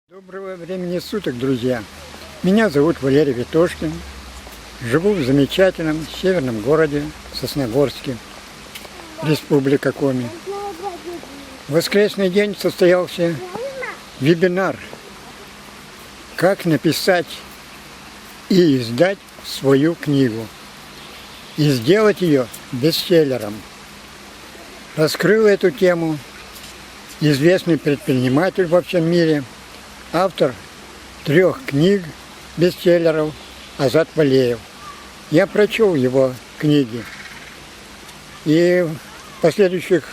Доброго времени суток, друзья! Меня зовут Валерий Ветошкин. Живу в замечательном северном городе Сосногорске, Республика Коми. В воскресный день состоялся вебинар «Как написать и издать свою книгу и сделать ее бестселлером». Раскрыл эту тему известный предприниматель во всем мире, автор 3 книг бестселлеров Азат Валеев. Я прочел его книги, и в последующих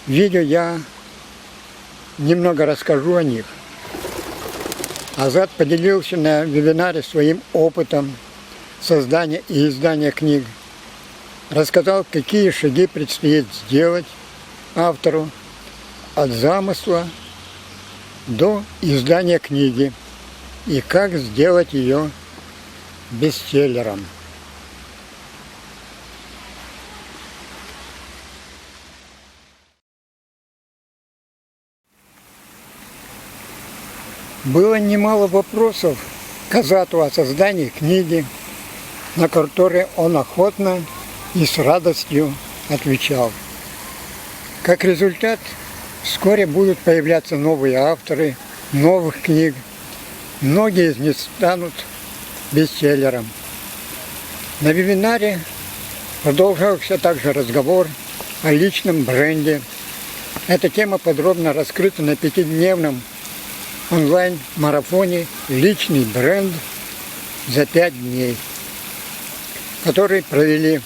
видео я немного расскажу о них. Азат поделился на вебинаре своим опытом создания и издания книг. Рассказал, какие шаги предстоит сделать автору от замысла до издания книги и как сделать ее бестселлером. Было немало вопросов к Азату о создании книги, на которые он охотно и с радостью отвечал. Как результат, вскоре будут появляться новые авторы новых книг. Многие из них станут бестселлером. На вебинаре продолжался также разговор о личном бренде. Эта тема подробно раскрыта на 5-дневном онлайн-марафоне «Личный бренд за 5 дней», который провели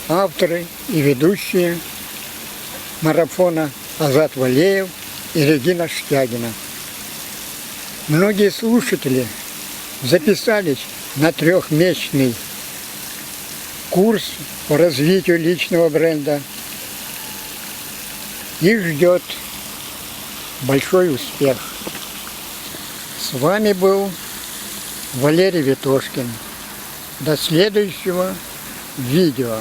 авторы и ведущие марафона Азат Валеев и Регина Штягина. Многие слушатели записались на 3-месячный курс по развитию личного бренда. Их ждет большой успех. С вами был Валерий Ветошкин. До следующего видео.